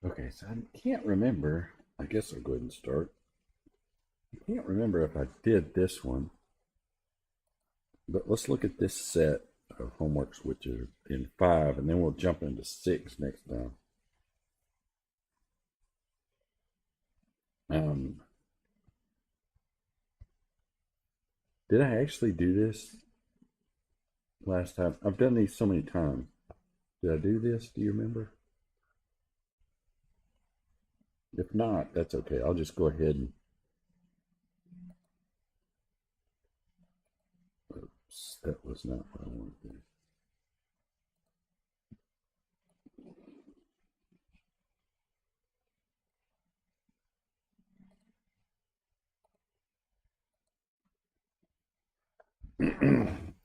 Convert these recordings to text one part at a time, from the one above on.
Okay, so I can't remember. I guess I'll go ahead and start. I can't remember if I did this one, but let's look at this set of homework switches in 5, and then we'll jump into 6 next time. Um, did I actually do this last time? I've done these so many times. Did I do this? Do you remember? If not, that's okay. I'll just go ahead and. Oops, that was not what I wanted to do.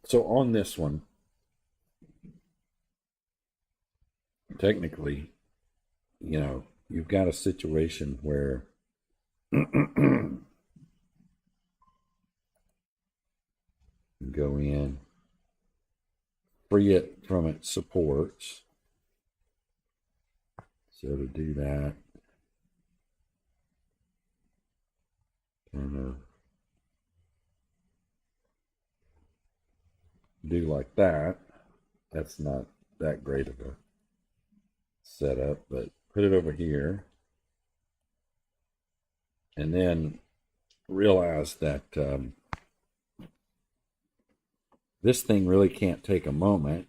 So on this one, technically, you've got a situation where go in, free it from its supports. So to do that, kind of do like that. That's not that great of a setup, but put it over here. And then realize that this thing really can't take a moment.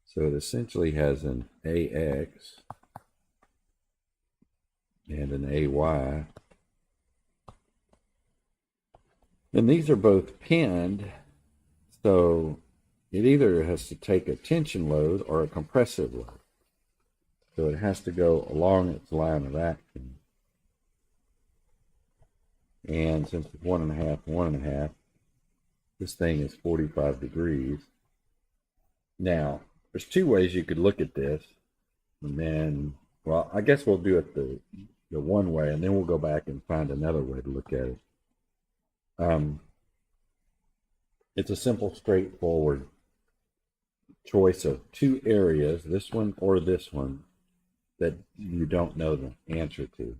So it essentially has an AX and an AY. And these are both pinned, so it either has to take a tension load or a compressive load. So it has to go along its line of action. And since it's 1.5, 1.5, this thing is 45 degrees. Now, there's two ways you could look at this. And then, well, I guess we'll do it the one way, and then we'll go back and find another way to look at it. It's a simple, straightforward choice of two areas, this one or this one, that you don't know the answer to.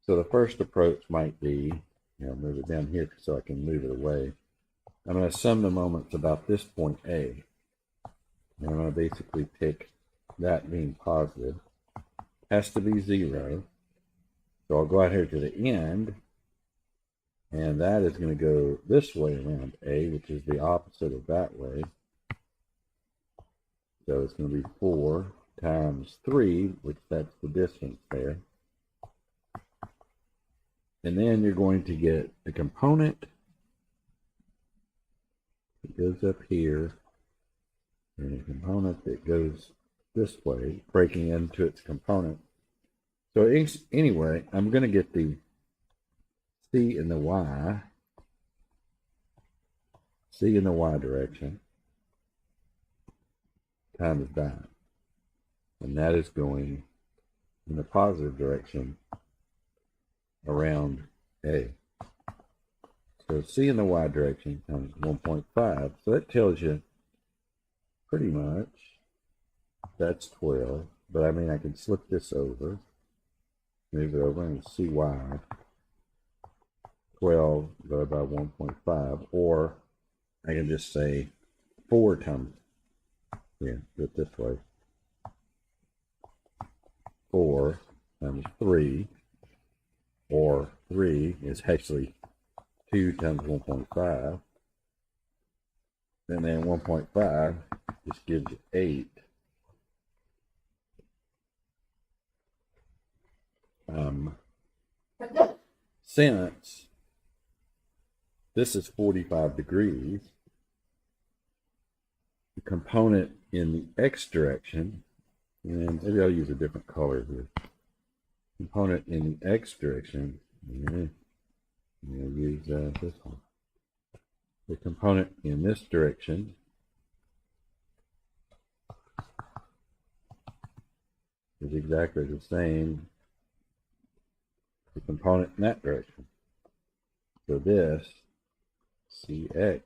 So the first approach might be, move it down here so I can move it away. I'm going to sum the moments about this point A. And I'm going to basically pick that being positive. Has to be 0. So I'll go out here to the end. And that is going to go this way around A, which is the opposite of that way. So it's going to be 4 times 3, which that's the distance there. And then you're going to get a component that goes up here, and a component that goes this way, breaking into its component. So anyway, I'm going to get the C and the Y, C in the Y direction, times that. And that is going in the positive direction around A. So C in the Y direction times 1.5. So that tells you pretty much that's 12. But I mean, I can slip this over, move it over, and CY 12 divided by 1.5. Or I can just say 4 times, do it this way. 4 times 3, or 3 is actually 2 times 1.5. And then 1.5 just gives you 8. Since this is 45 degrees, the component in the X direction, and maybe I'll use a different color here. Component in the X direction, I'm going to use this one. The component in this direction is exactly the same as the component in that direction. So this CX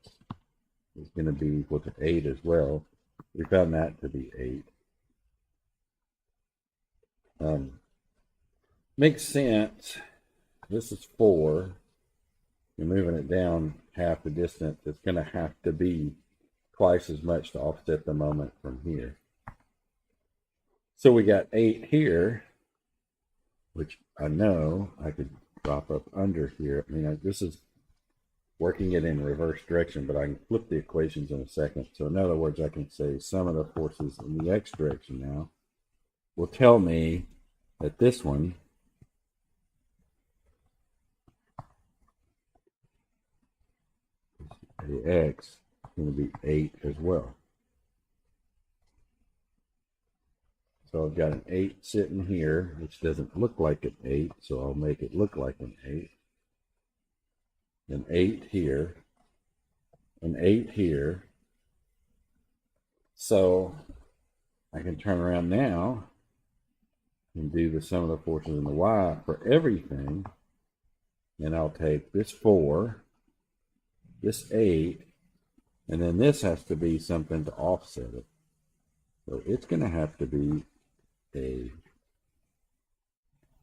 is going to be equal to 8 as well. We found that to be 8. makes sense. This is 4. You're moving it down half the distance. It's going to have to be twice as much to offset the moment from here. So we got 8 here, which I know I could drop up under here. I mean, this is working it in reverse direction, but I can flip the equations in a second. So in other words, I can say sum of the forces in the x direction now will tell me that this one the x is going to be 8 as well. So I've got an 8 sitting here, which doesn't look like an 8, so I'll make it look like an 8. An 8 here, an 8 here. So I can turn around now and do the sum of the forces in the y for everything. And I'll take this 4, this 8, and then this has to be something to offset it. So it's going to have to be a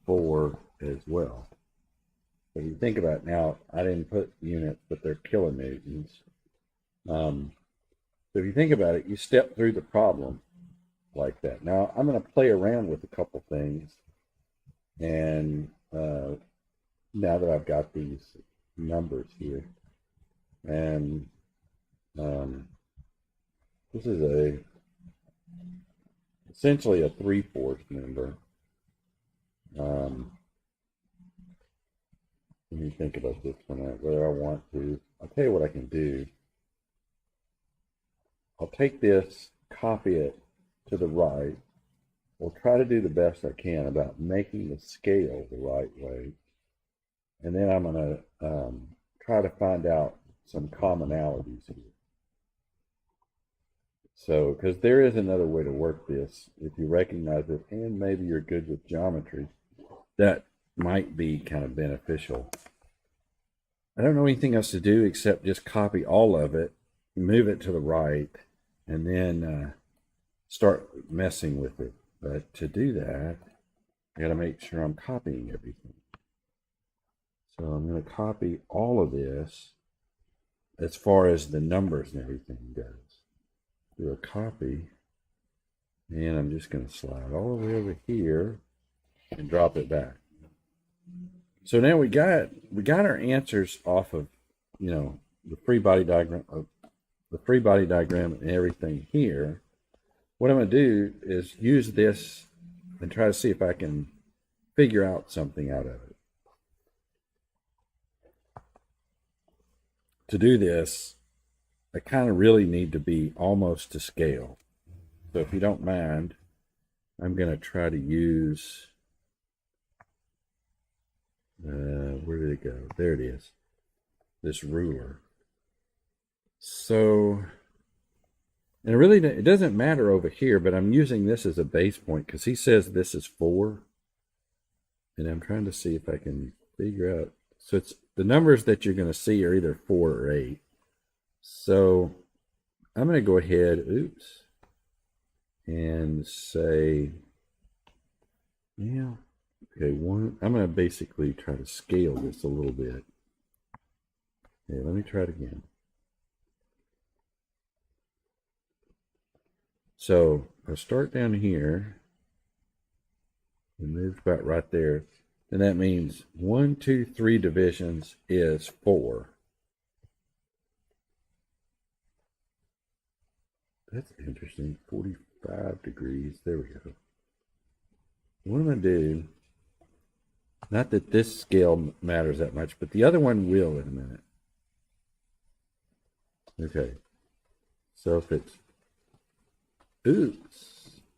4 as well. If you think about it now, I didn't put units, but they're kilonewtons. So if you think about it, you step through the problem like that. Now I'm going to play around with a couple things, and now that I've got these numbers here, and this is essentially a 3/4 number. Let me think about this one, whether I want to. I'll tell you what I can do. I'll take this, copy it to the right. We'll try to do the best I can about making the scale the right way. And then I'm going to try to find out some commonalities here. So, because there is another way to work this, if you recognize it, and maybe you're good with geometry, that might be kind of beneficial. I don't know anything else to do except just copy all of it, move it to the right, and then start messing with it. But to do that, I got to make sure I'm copying everything. So I'm going to copy all of this as far as the numbers and everything goes. Do a copy, and I'm just going to slide all the way over here and drop it back. So now we got our answers off of, the free body diagram and everything here. What I'm going to do is use this and try to see if I can figure out something out of it. To do this, I kind of really need to be almost to scale. So if you don't mind, I'm going to try to use, where did it go? There it is, this ruler. So, and it doesn't matter over here, but I'm using this as a base point because he says this is 4. And I'm trying to see if I can figure out. So it's the numbers that you're going to see are either 4 or 8. So I'm going to go ahead, and say, yeah, okay, I'm going to basically try to scale this a little bit. Okay, let me try it again. So I'll start down here and move about right there. And that means 1, 2, 3 divisions is 4. That's interesting. 45 degrees. There we go. What I'm going to do, not that this scale matters that much, but the other one will in a minute. Okay. So if it's,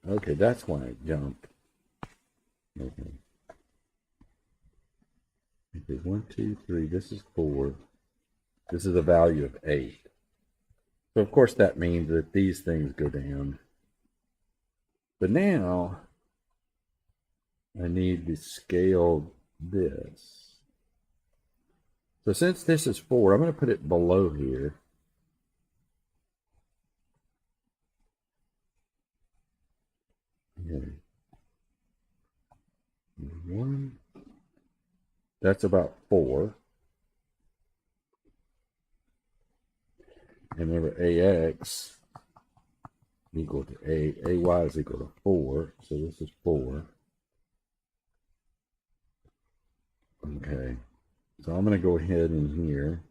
okay, that's why I jumped. Okay. Okay, 1, 2, 3. This is 4. This is a value of 8. So of course that means that these things go down. But now I need to scale this. So since this is 4, I'm going to put it below here. Okay. 1, That's about 4. And remember, AX equal to AY is equal to 4. So this is 4. Okay. So I'm going to go ahead in here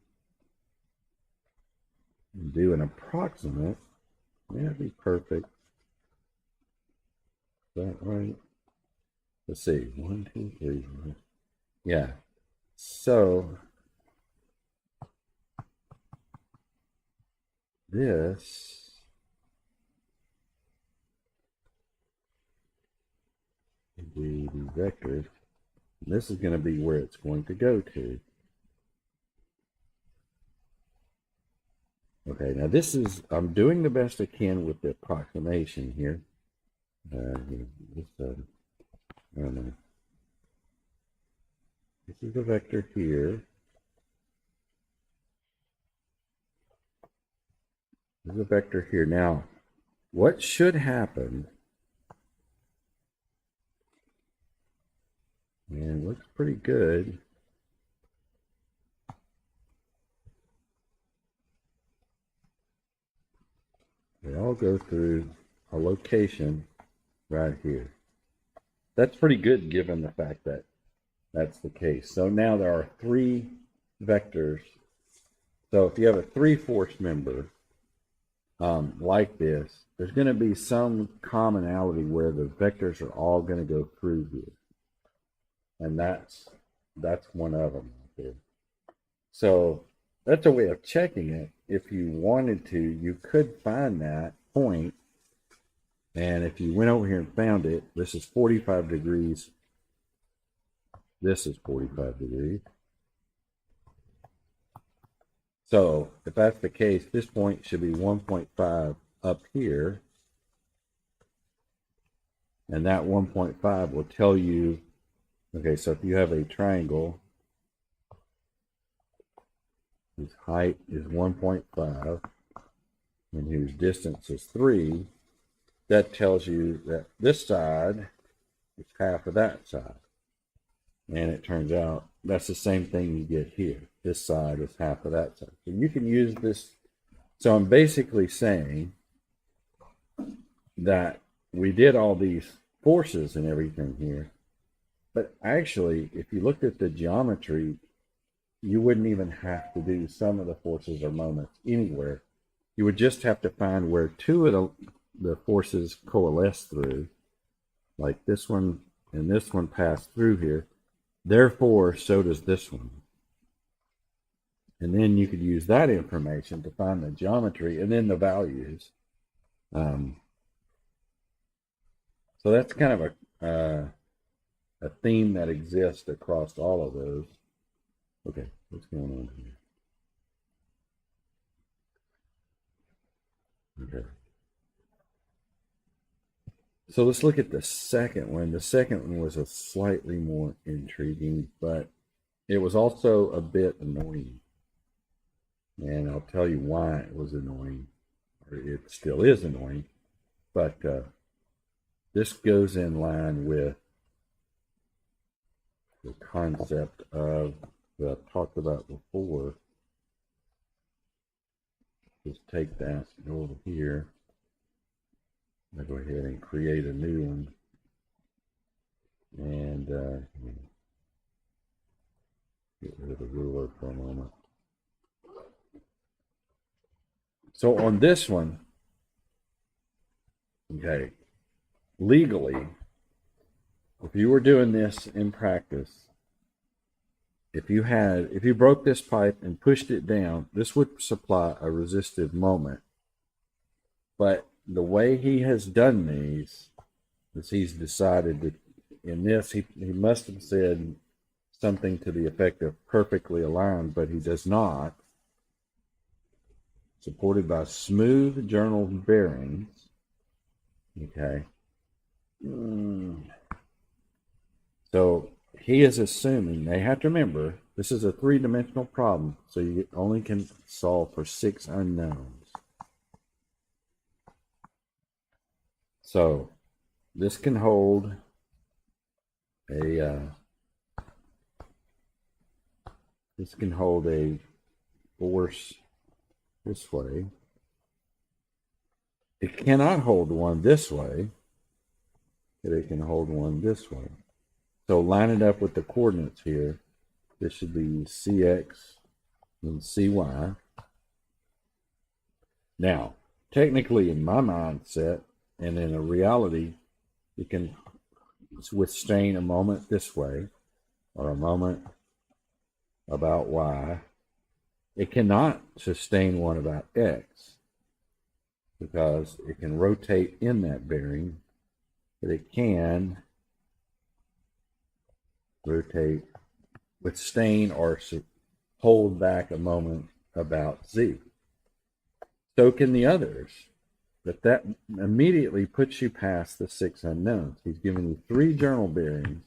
and do an approximate. May not be perfect. Is that right? Let's see. 1, 2, 3. Yeah. So this would be the vector. This is going to be where it's going to go to. Okay, now this is, I'm doing the best I can with the approximation here. I don't know. This is the vector here. This is a vector here. Now, what should happen, and looks pretty good. They all go through a location right here. That's pretty good given the fact that that's the case. So now there are 3 vectors. So if you have a 3-force member like this, there's going to be some commonality where the vectors are all going to go through here. And that's one of them right there. So that's a way of checking it. If you wanted to, you could find that point. And if you went over here and found it, this is 45 degrees. This is 45 degrees. So if that's the case, this point should be 1.5 up here. And that 1.5 will tell you, okay, so if you have a triangle, whose height is 1.5 and whose distance is 3, that tells you that this side is half of that side. And it turns out that's the same thing you get here. This side is half of that side. So you can use this. So I'm basically saying that we did all these forces and everything here. But actually, if you looked at the geometry, you wouldn't even have to do some of the forces or moments anywhere. You would just have to find where 2 of the forces coalesce through, like this one and this one pass through here. Therefore, so does this one. And then you could use that information to find the geometry and then the values. So that's kind of a theme that exists across all of those. Okay, what's going on here? Okay. So let's look at the second one. The second one was a slightly more intriguing, but it was also a bit annoying. And I'll tell you why it was annoying, or it still is annoying. But this goes in line with the concept of that I've talked about before. Just take that and go over here. I'll go ahead and create a new one. And get rid of the ruler for a moment. So on this one, okay, legally, if you were doing this in practice, if you broke this pipe and pushed it down, this would supply a resistive moment. But the way he has done these is he's decided that in this, he must have said something to the effect of perfectly aligned, but he does not. Supported by smooth journal bearings. Okay. So he is assuming, they have to remember, this is a 3-dimensional problem, so you only can solve for 6 unknowns. So this can hold a This can hold a force this way. It cannot hold one this way, but it can hold one this way. So line it up with the coordinates here. This should be CX and CY. Now, technically in my mindset and in a reality, it can withstand a moment this way or a moment about Y. It cannot sustain one about X because it can rotate in that bearing, but it can rotate, withstand, or hold back a moment about Z. So can the others, but that immediately puts you past the 6 unknowns. He's given you 3 journal bearings.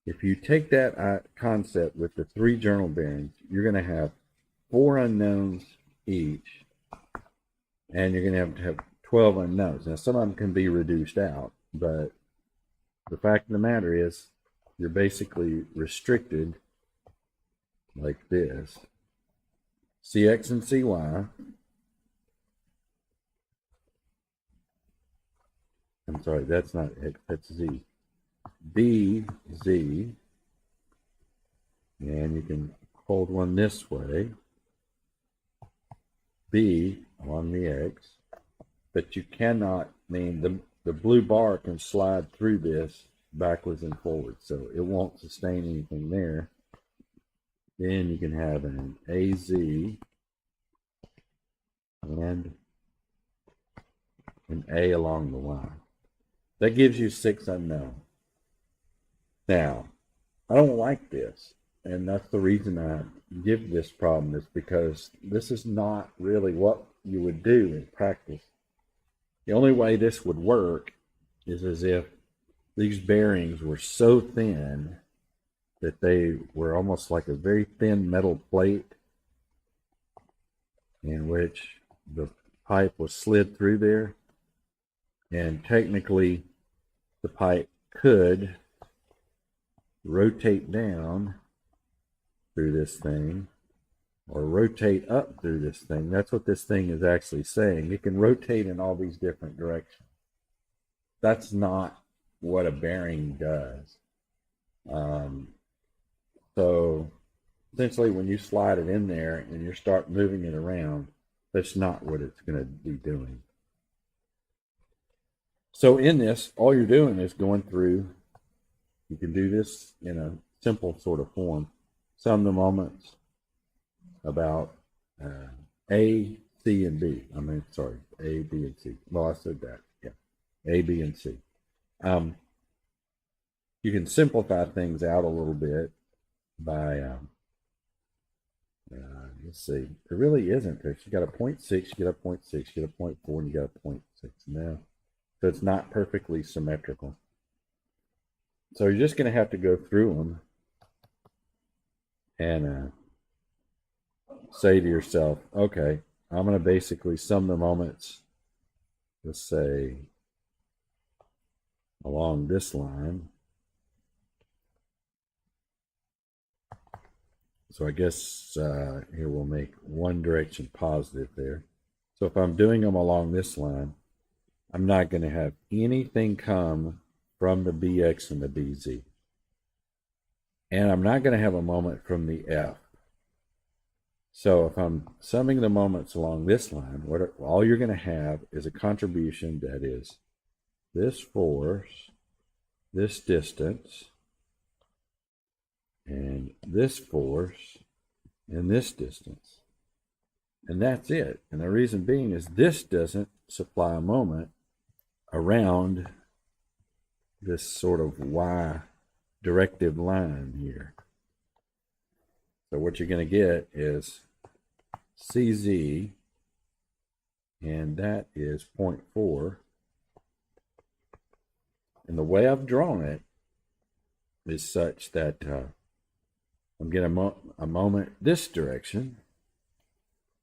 If you take that concept with the 3 journal bearings, you're going to have 4 unknowns each, and you're going to have 12 unknowns. Now, some of them can be reduced out, but the fact of the matter is you're basically restricted like this. CX and CY. I'm sorry, that's not X, that's Z. B, Z, and you can hold one this way, B on the X, but you cannot, the blue bar can slide through this backwards and forwards, so it won't sustain anything there. Then you can have an AZ and an A along the line. That gives you 6 unknowns. Now, I don't like this, and that's the reason I give this problem, is because this is not really what you would do in practice. The only way this would work is as if these bearings were so thin that they were almost like a very thin metal plate in which the pipe was slid through there, and technically the pipe could rotate down through this thing or rotate up through this thing. That's what this thing is actually saying. It can rotate in all these different directions. That's not what a bearing does. So essentially when you slide it in there and you start moving it around, that's not what it's going to be doing. So in this, all you're doing is going through. You can do this in a simple sort of form. Sum the moments about A, C, and B. A, B, and C. Well, I said that. Yeah. A, B, and C. You can simplify things out a little bit by, let's see. There really isn't. You got a 0.6, you get a 0.6, you get a 0.4, and you got a 0.6. No. So it's not perfectly symmetrical. So you're just going to have to go through them and say to yourself, okay, I'm going to basically sum the moments, let's say, along this line. So I guess here we'll make one direction positive there. So if I'm doing them along this line, I'm not going to have anything come from the BX and the BZ. And I'm not going to have a moment from the F. So if I'm summing the moments along this line, all you're going to have is a contribution that is this force, this distance, and this force, and this distance. And that's it. And the reason being is this doesn't supply a moment around this sort of Y directive line here. So what you're going to get is CZ, and that is 0.4. And the way I've drawn it is such that I'm getting a moment this direction,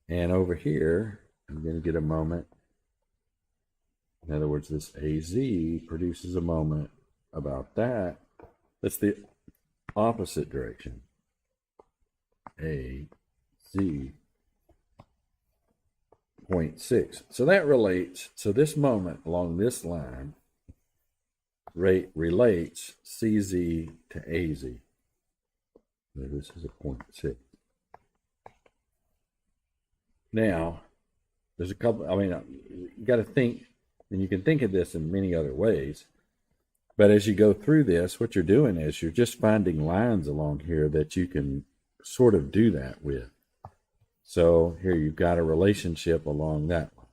and over here I'm going to get a moment. In other words, this AZ produces a moment about that. That's the opposite direction. A, Z, 0.6. So that relates, so this moment along this line relates CZ to AZ. So this is a 0.6. Now, there's a couple, I mean, you got to think, and you can think of this in many other ways. But as you go through this, what you're doing is you're just finding lines along here that you can sort of do that with. So here you've got a relationship along that line.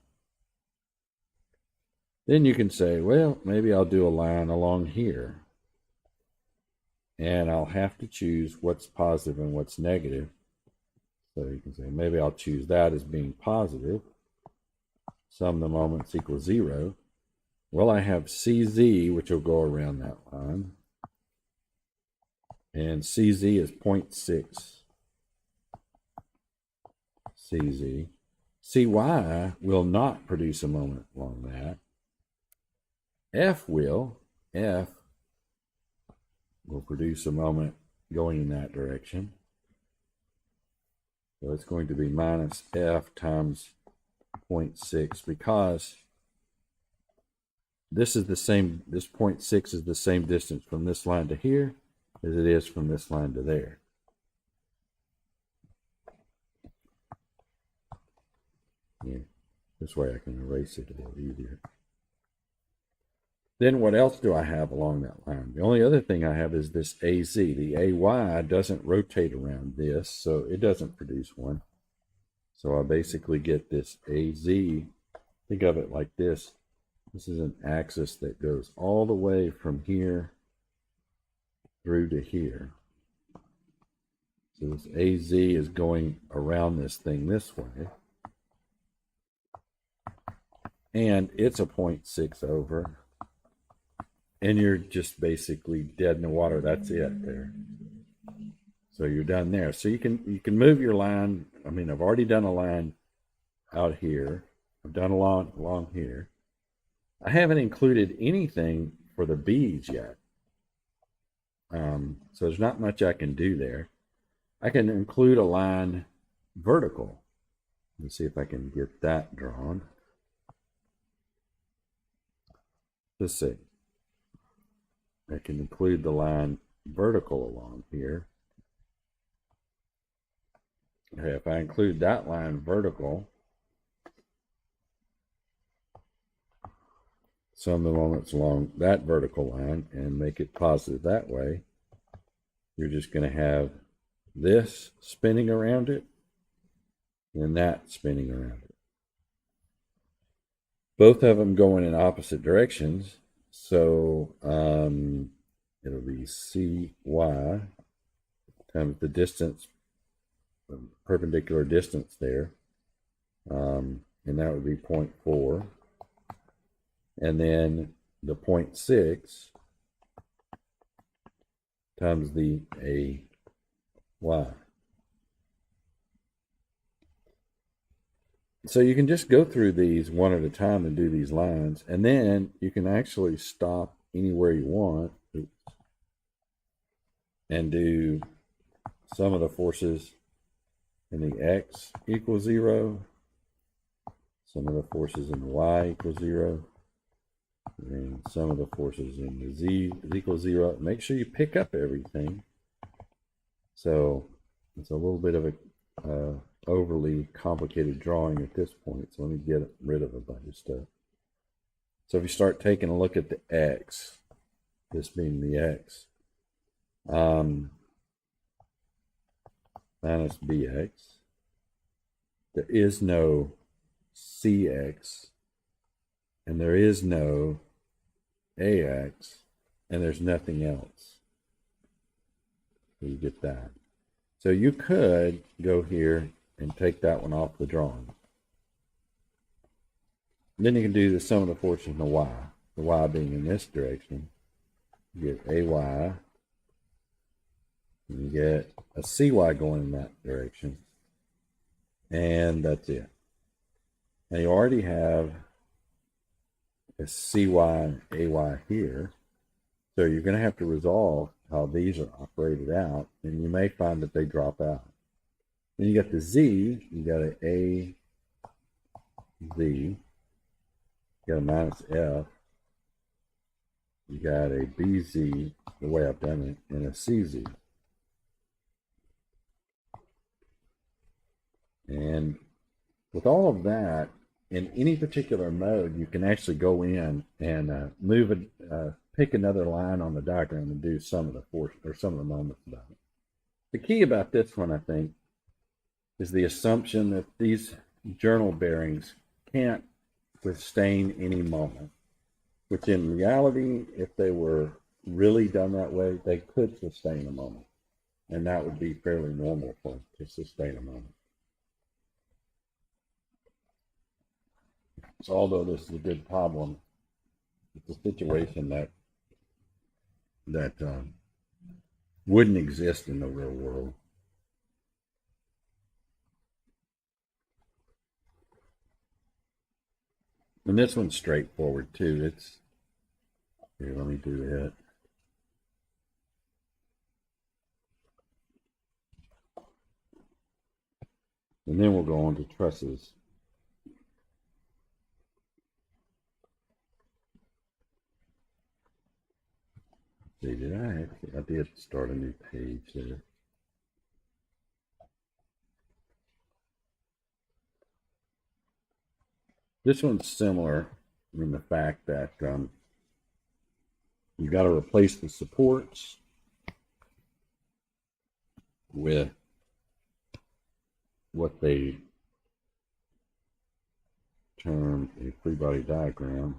Then you can say, well, maybe I'll do a line along here. And I'll have to choose what's positive and what's negative. So you can say, maybe I'll choose that as being positive. Sum of the moments equals 0. Well, I have CZ, which will go around that line. And CZ is 0.6. CZ. CY will not produce a moment along that. F will. F will produce a moment going in that direction. So it's going to be minus F times 0.6 because this is the same, this 0.6 is the same distance from this line to here as it is from this line to there. Yeah, this way I can erase it a little easier. Then what else do I have along that line? The only other thing I have is this AZ. The AY doesn't rotate around this, so it doesn't produce one. So I basically get this AZ. Think of it like this. This is an axis that goes all the way from here through to here. So this AZ is going around this thing this way. And it's a 0.6 over. And you're just basically dead in the water. That's it there. So you're done there. So you can move your line. I mean, I've already done a line out here. I've done a line along here. I haven't included anything for the B's yet. So there's not much I can do there. I can include a line vertical. Let's see if I can get that drawn. Let's see. I can include the line vertical along here. Okay, if I include that line vertical, sum the moments along that vertical line and make it positive that way, you're just going to have this spinning around it and that spinning around it. Both of them going in opposite directions. So it'll be CY times the distance, perpendicular distance there. And that would be 0.4. And then the 0.6 times the AY. So you can just go through these one at a time and do these lines, and then you can actually stop anywhere you want and do sum of the forces in the X equals 0, sum of the forces in the Y equals 0, and sum of the forces in the Z is equals 0. Make sure you pick up everything. So it's a little bit of a overly complicated drawing at this point, so let me get rid of a bunch of stuff. So if you start taking a look at the X, this being the X, minus BX, there is no CX, and there is no AX, and there's nothing else. So you get that. So you could go here and take that one off the drawing. Then you can do the sum of the forces in the Y being in this direction. You get AY, and you get a CY going in that direction, and that's it. Now you already have a CY and AY here, so you're going to have to resolve how these are operated out, and you may find that they drop out. Then you got the Z, you got an A, Z, you got a minus F, you got a BZ, the way I've done it, and a CZ. And with all of that, in any particular mode, you can actually go in and move it, pick another line on the diagram and do some of the force or some of the moments about it. The key about this one, I think, is the assumption that these journal bearings can't withstand any moment, which in reality, if they were really done that way, they could sustain a moment. And that would be fairly normal for them to sustain a moment. So although this is a good problem, it's a situation that wouldn't exist in the real world. And this one's straightforward too. It's here, let me do it. And then we'll go on to trusses. See, I did start a new page there. This one's similar in the fact that you got to replace the supports with what they term a free body diagram.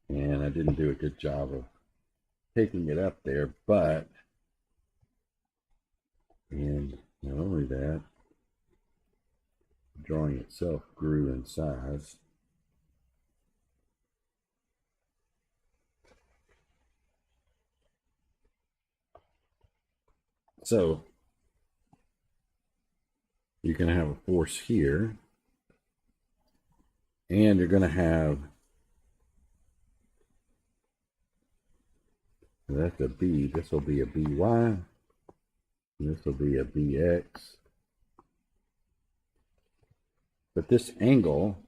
And I didn't do a good job of taking it up there, but, and not only that, the drawing itself grew in size. So you can have a force here, and you're going to have, that's a B, this will be a BY, this will be a BX. But this angle,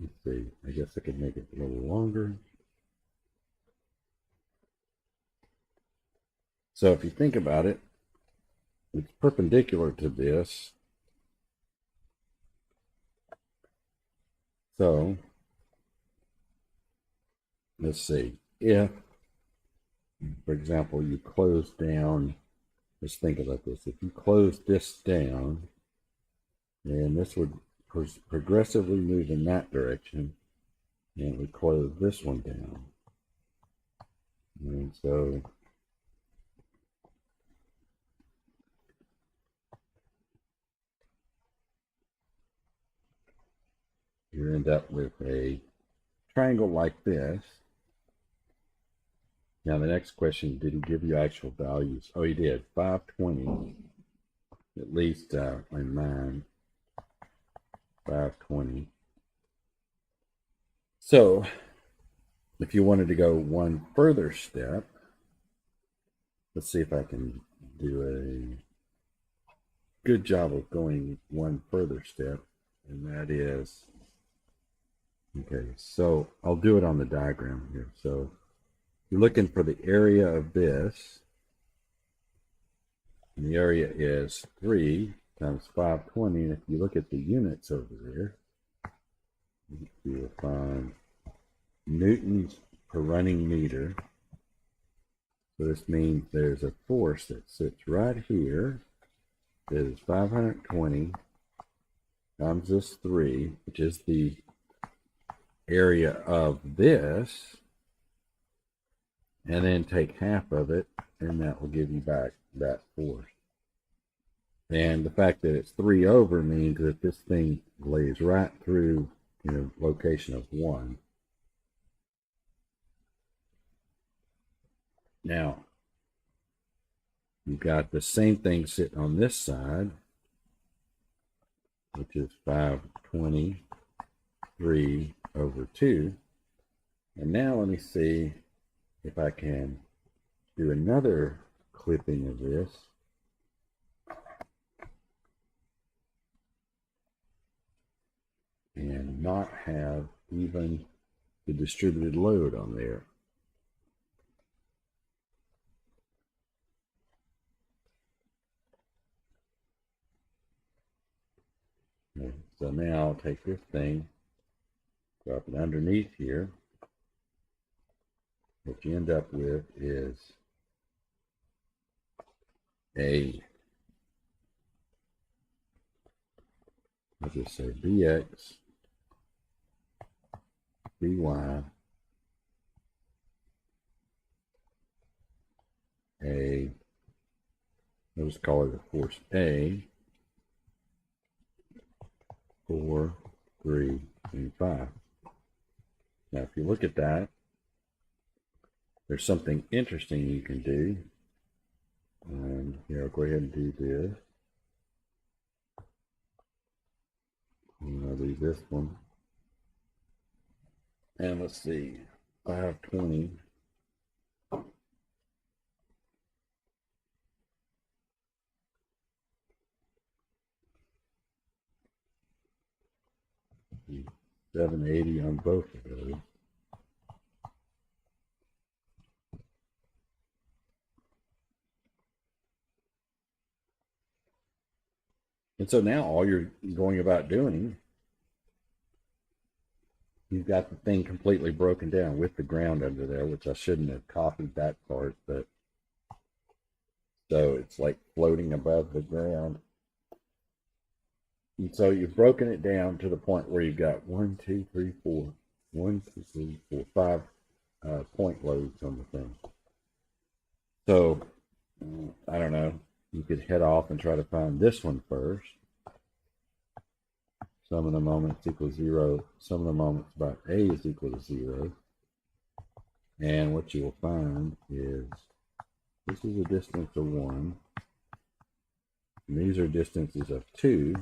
let's see, I guess I could make it a little longer. So if you think about it, it's perpendicular to this. So let's see, if, for example, you close down, let's think about this. If you close this down, then this would progressively move in that direction, and we close this one down. And so you end up with a triangle like this. Now the next question, did he give you actual values? Oh, he did. 520, at least in mine, 520. So if you wanted to go one further step, let's see if I can do a good job of going one further step, and that is, okay, so I'll do it on the diagram here. So you're looking for the area of this, and the area is 3 times 520, and if you look at the units over there, you will find newtons per running meter. So this means there's a force that sits right here that is 520 times this 3, which is the area of this, and then take half of it, and that will give you back that force. And the fact that it's 3 over means that this thing lays right through, location of 1. Now, you've got the same thing sitting on this side, which is 523 over 2. And now let me see if I can do another clipping of this. and not have even the distributed load on there. Okay, so now I'll take this thing, drop it underneath here. What you end up with is a, let's just say Bx, By, a, let's call it a force A, 4, 3, and 5. Now, if you look at that, there's something interesting you can do. And here, I'll go ahead and do this. And I'll do this one. And let's see, 520. $780 on both of those. And so now all you're going about doing, you've got the thing completely broken down with the ground under there, which I shouldn't have copied that part, but so it's like floating above the ground. And so you've broken it down to the point where you've got 1, 2, 3, 4, 1, 2, 3, 4, 5 point loads on the thing. So I don't know, you could head off and try to find this one first. Sum of the moments equals 0. Sum of the moments about A is equal to 0. And what you will find is this is a distance of 1. And these are distances of 2.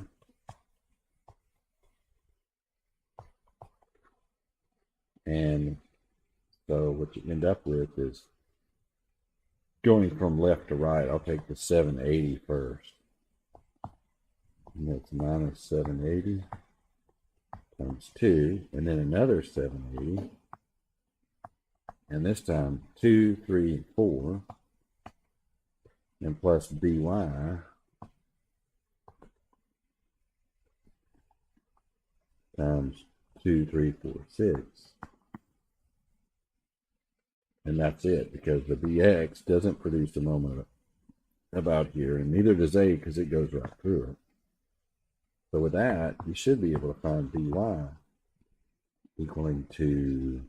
And so what you end up with is going from left to right. I'll take the 780 first. And that's minus 780 times 2, and then another 780. And this time 2, 3, and 4, and plus By times 2, 3, 4, 6. And that's it, because the Bx doesn't produce a moment about here, and neither does A, because it goes right through it. So with that, you should be able to find By equaling to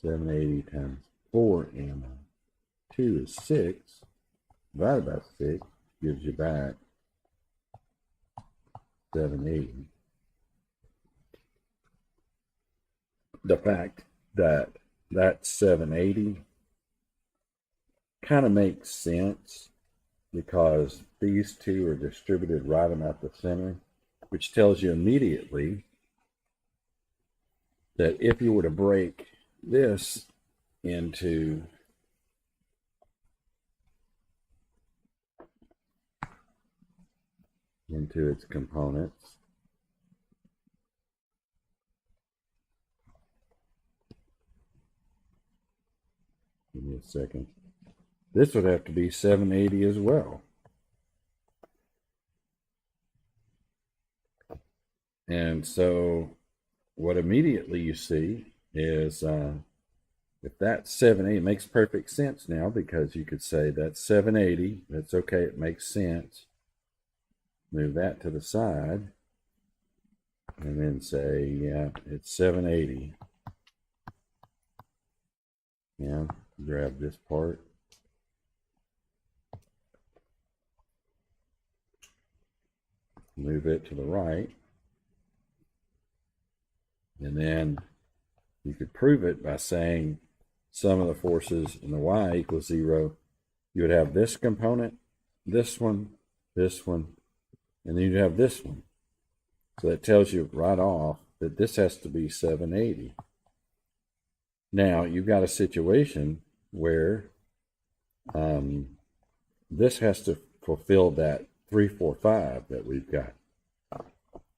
780 times 4 and 2 is 6, divided by 6 gives you back 780. The fact that that's 780 kind of makes sense because these two are distributed right about the center, which tells you immediately that if you were to break this into its components, give me a second, this would have to be 780 as well. And so what immediately you see is if that's 780, it makes perfect sense now, because you could say that's 780. That's okay. It makes sense. Move that to the side. And then say, yeah, it's 780. Yeah, grab this part. Move it to the right. And then you could prove it by saying sum of the forces in the y equals 0. You would have this component, this one, and then you'd have this one. So that tells you right off that this has to be 780. Now, you've got a situation where this has to fulfill that 3, 4, 5 that we've got.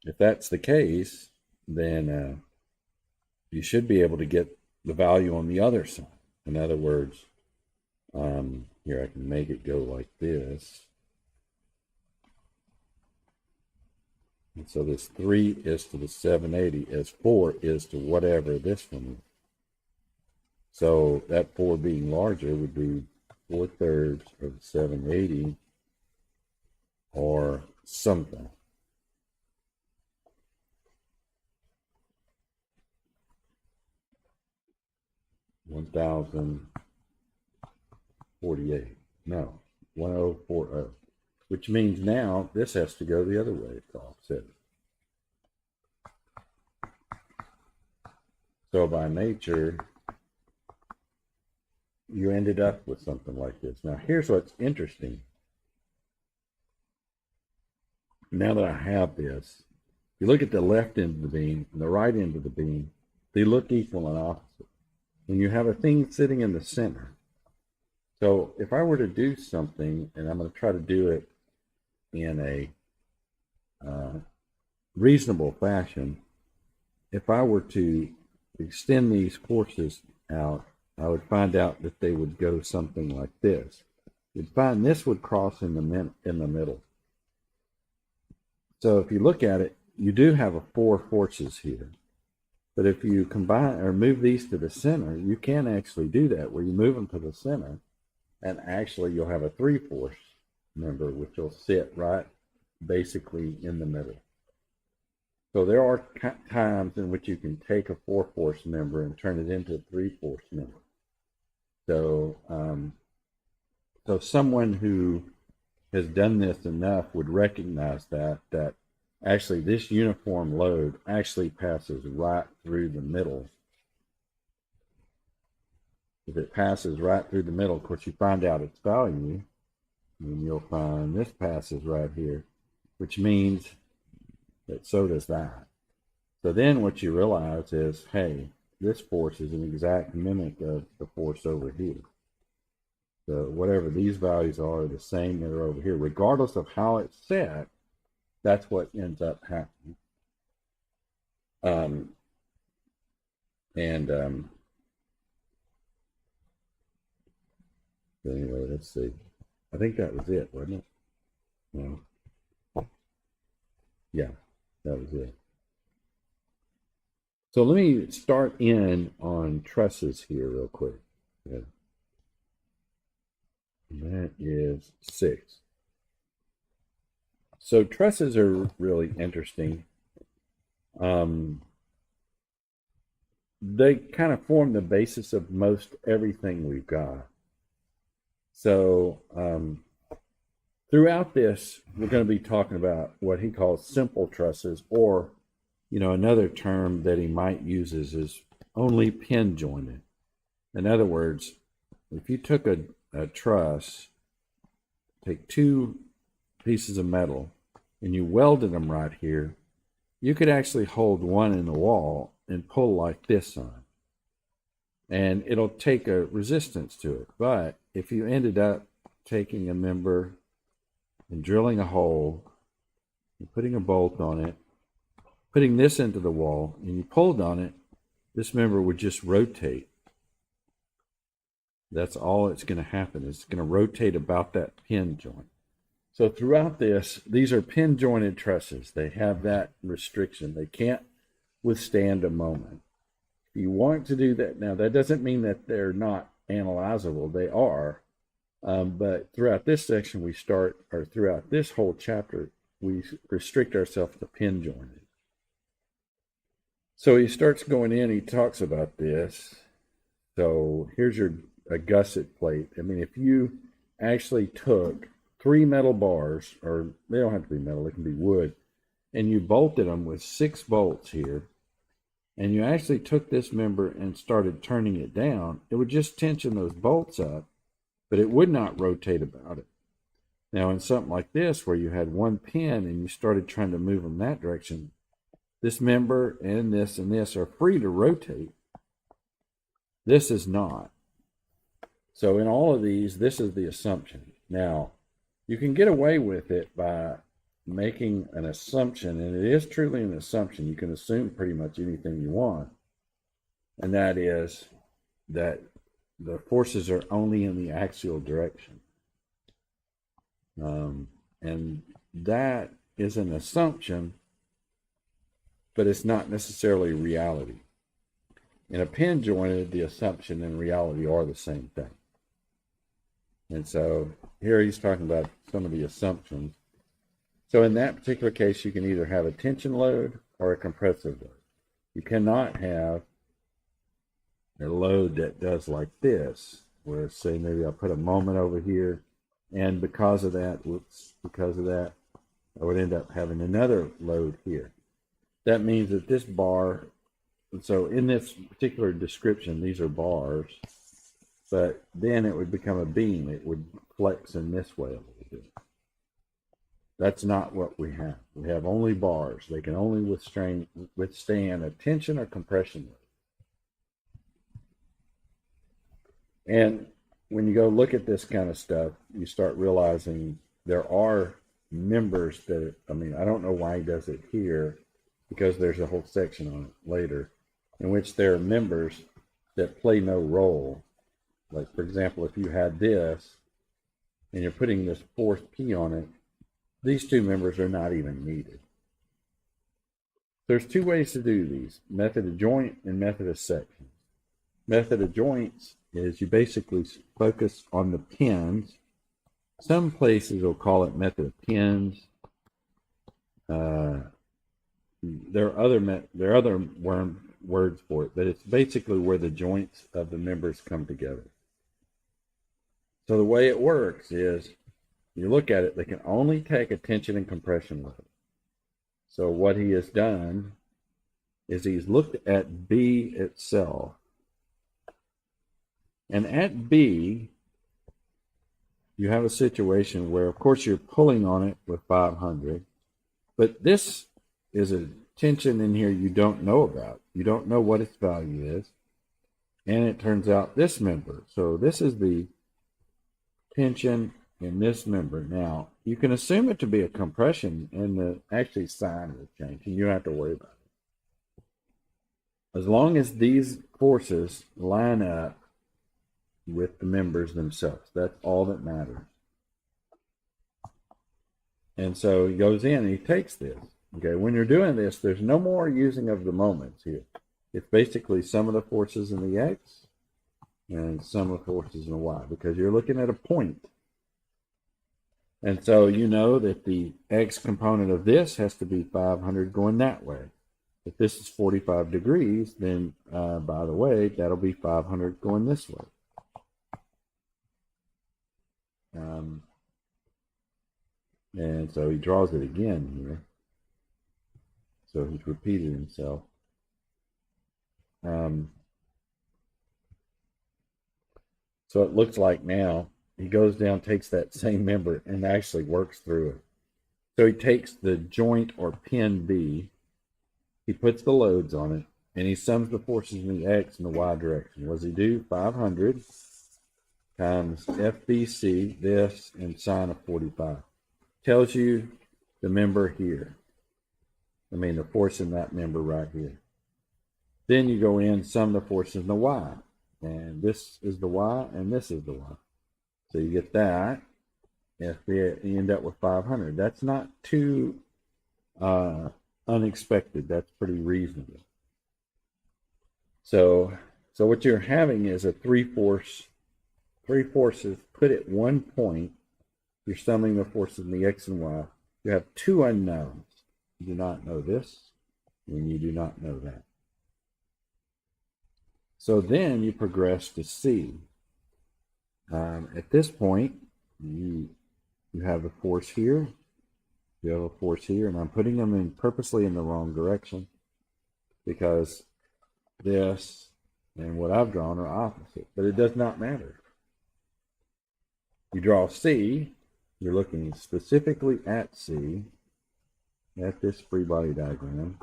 If that's the case, then you should be able to get the value on the other side. In other words, here I can make it go like this. And so this 3 is to the 780 as 4 is to whatever this one is. So that 4 being larger would be 4/3 of 780 or something. $1,048. No, 1040. Which means now this has to go the other way to offset it. So by nature, you ended up with something like this. Now here's what's interesting. Now that I have this, you look at the left end of the beam and the right end of the beam, they look equal and opposite. And you have a thing sitting in the center. So if I were to do something, and I'm going to try to do it in a reasonable fashion, if I were to extend these forces out, I would find out that they would go something like this. You'd find this would cross in the middle. So if you look at it, you do have 4 forces here. But if you combine or move these to the center, you can actually do that, where you move them to the center, and actually you'll have a 3-force member, which will sit right basically in the middle. So there are times in which you can take a 4-force member and turn it into a 3-force member. So, so someone who has done this enough would recognize that actually this uniform load actually passes right through the middle. If it passes right through the middle, of course, you find out its value, and you'll find this passes right here, which means that so does that. So then what you realize is, hey, this force is an exact mimic of the force over here. So whatever these values are the same that are over here, regardless of how it's set. That's what ends up happening. Anyway, let's see. I think that was it, wasn't it? No. Yeah, that was it. So let me start in on trusses here real quick. Yeah. And that is 6. So trusses are really interesting. They kind of form the basis of most everything we've got. So throughout this, we're going to be talking about what he calls simple trusses, or, another term that he might use is only pin jointed. In other words, if you took a truss, take 2 pieces of metal, and you welded them right here, you could actually hold one in the wall and pull like this on. And it'll take a resistance to it. But if you ended up taking a member and drilling a hole and putting a bolt on it, putting this into the wall, and you pulled on it, this member would just rotate. That's all it's going to happen. It's going to rotate about that pin joint. So throughout this, these are pin jointed trusses. They have that restriction. They can't withstand a moment. If you want to do that, now that doesn't mean that they're not analyzable. They are. But throughout this section, throughout this whole chapter, we restrict ourselves to pin jointed. So he starts going in, he talks about this. So here's a gusset plate. I mean, if you actually took 3 metal bars, or they don't have to be metal, they can be wood, and you bolted them with 6 bolts here, and you actually took this member and started turning it down, it would just tension those bolts up, but it would not rotate about it. Now, in something like this, where you had 1 pin and you started trying to move them that direction, this member and this are free to rotate. This is not. So in all of these, this is the assumption. Now, you can get away with it by making an assumption, and it is truly an assumption. You can assume pretty much anything you want, and that is that the forces are only in the axial direction. And that is an assumption, but it's not necessarily reality. In a pin jointed, the assumption and reality are the same thing. And so here he's talking about some of the assumptions. So in that particular case, you can either have a tension load or a compressive load. You cannot have a load that does like this, where say maybe I put a moment over here, and because of that, I would end up having another load here. That means that this bar, so in this particular description, these are bars, but then it would become a beam. It would flex in this way a little bit. That's not what we have. We have only bars. They can only withstand a tension or compression load. And when you go look at this kind of stuff, you start realizing there are members that, I mean, I don't know why he does it here, because there's a whole section on it later, in which there are members that play no role. Like, for example, if you had this, and you're putting this fourth P on it, these two members are not even needed. There's two ways to do these: method of joint and method of section. Method of joints is you basically focus on the pins. Some places will call it method of pins. There are other words for it, but it's basically where the joints of the members come together. So the way it works is, you look at it, they can only take a tension and compression load. So what he has done is he's looked at B itself. And at B, you have a situation where, of course, you're pulling on it with 500, but this is a tension in here you don't know about. You don't know what its value is. And it turns out this member. So this is the tension in this member. Now, you can assume it to be a compression, and the actually sign will change, and you don't have to worry about it. As long as these forces line up with the members themselves, that's all that matters. And so he goes in and he takes this. Okay, when you're doing this, there's no more using of the moments here. It's basically sum of the forces in the X and sum of forces in the Y, because you're looking at a point. And so you know that the X component of this has to be 500 going that way. If this is 45 degrees, then by the way, that'll be 500 going this way. And so he draws it again here. So he's repeated himself. So it looks like now he goes down, takes that same member, and actually works through it. So he takes the joint or pin B, he puts the loads on it, and he sums the forces in the X and the Y direction. What does he do? 500 times FBC, this, and sine of 45. Tells you the member here. I mean, the force in that member right here. Then you go in, sum the forces in the Y. And this is the Y, and this is the Y. So you get that. You end up with 500. That's not too unexpected. That's pretty reasonable. So what you're having is a three forces put at one point. You're summing the forces in the X and Y. You have two unknowns. You do not know this, and you do not know that. So then you progress to C. At this point, you have a force here, you have a force here, and I'm putting them in purposely in the wrong direction, because this and what I've drawn are opposite, but it does not matter. You draw C, you're looking specifically at C, at this free body diagram.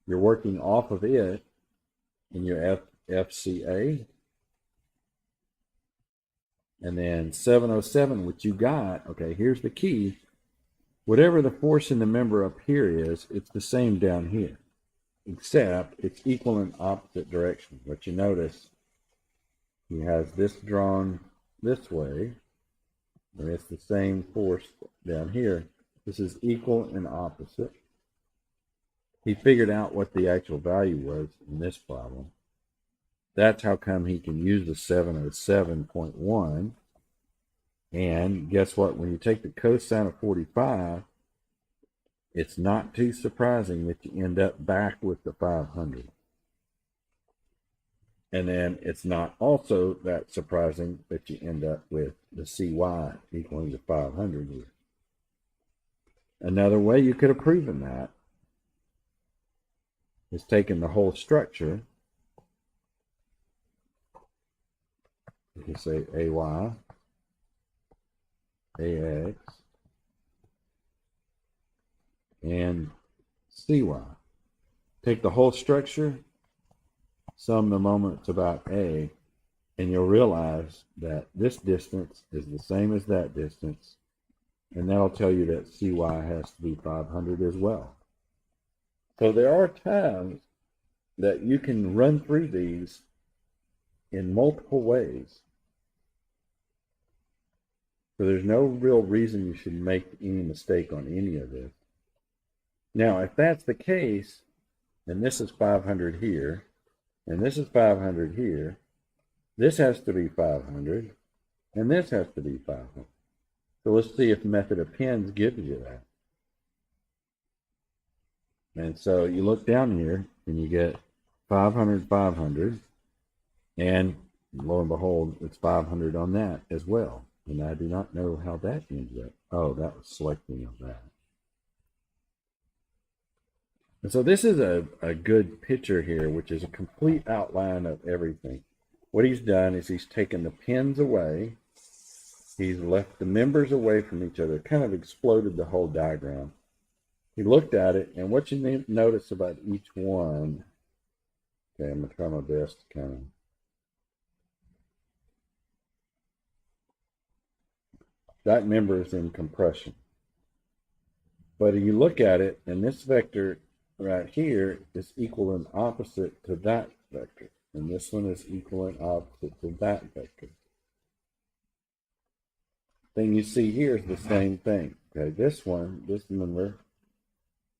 You're working off of it in your FCA. And then 707, which you got, okay, here's the key. Whatever the force in the member up here is, it's the same down here, except it's equal in opposite direction. But you notice he has this drawn this way, and it's the same force down here. This is equal and opposite. He figured out what the actual value was in this problem. That's how come he can use the 707.1. And guess what? When you take the cosine of 45, it's not too surprising that you end up back with the 500. And then it's not also that surprising that you end up with the CY equaling to 500 here. Another way you could have proven that is taking the whole structure. You can say AY, AX, and CY. Take the whole structure, sum the moments about A, and you'll realize that this distance is the same as that distance, and that'll tell you that CY has to be 500 as well. So there are times that you can run through these in multiple ways. So there's no real reason you should make any mistake on any of this. Now, if that's the case, and this is 500 here, and this is 500 here, this has to be 500, and this has to be 500. So let's see if method of pins gives you that. And so you look down here, and you get 500, 500, and lo and behold, it's 500 on that as well. And I do not know how that ends up. Oh, that was selecting of that. And so this is a good picture here, which is a complete outline of everything. What he's done is he's taken the pins away. He's left the members away from each other, kind of exploded the whole diagram. He looked at it, and what you notice about each one, okay, I'm going to try my best to kind of, that member is in compression. But if you look at it, and this vector right here is equal and opposite to that vector. And this one is equal and opposite to that vector. Thing you see here is the same thing. Okay, this one, this member,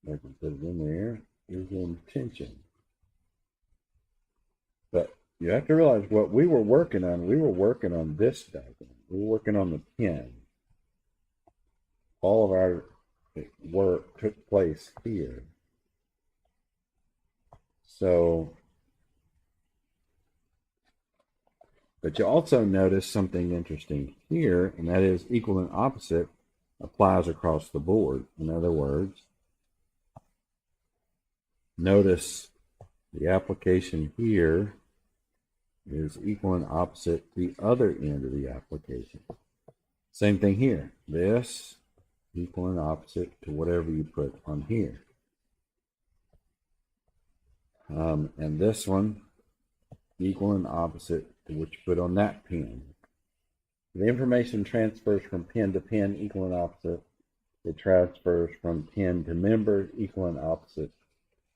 I can put it in there, is in tension. But you have to realize what we were working on this diagram. We were working on the pin. All of our work took place here. So, but you also notice something interesting here, and that is equal and opposite applies across the board. In other words, notice the application here is equal and opposite the other end of the application. Same thing here. This equal and opposite to whatever you put on here. And this one equal and opposite to what you put on that pin. The information transfers from pin to pin equal and opposite. It transfers from pin to member equal and opposite,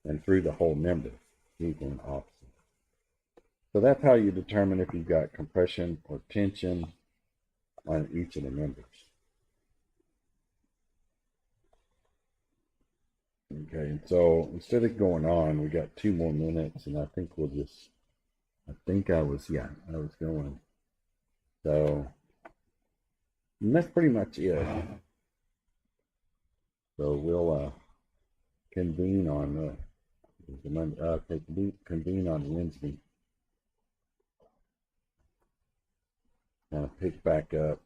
and through the whole member equal and opposite. So that's how you determine if you've got compression or tension on each of the members. Okay, and so instead of going on, we got 2 more minutes, and I think we'll just, I was going. So, and that's pretty much it. So we'll convene on convene on Wednesday. Kind of pick back up.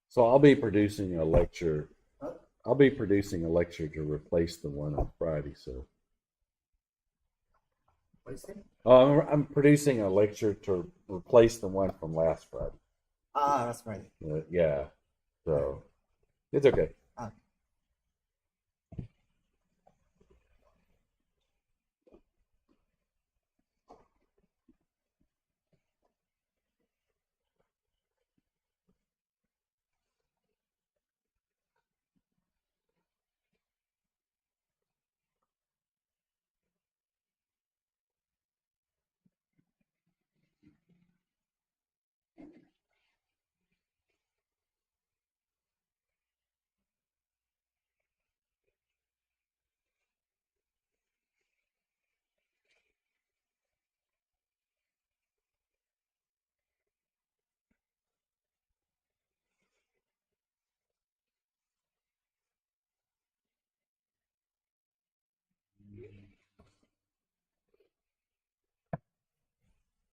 So I'll be producing a lecture. Huh? I'll be producing a lecture to replace the one on Friday. So What do you say? I'm producing a lecture to replace the one from last Friday. Ah, that's Friday. Yeah. So it's okay. Ah,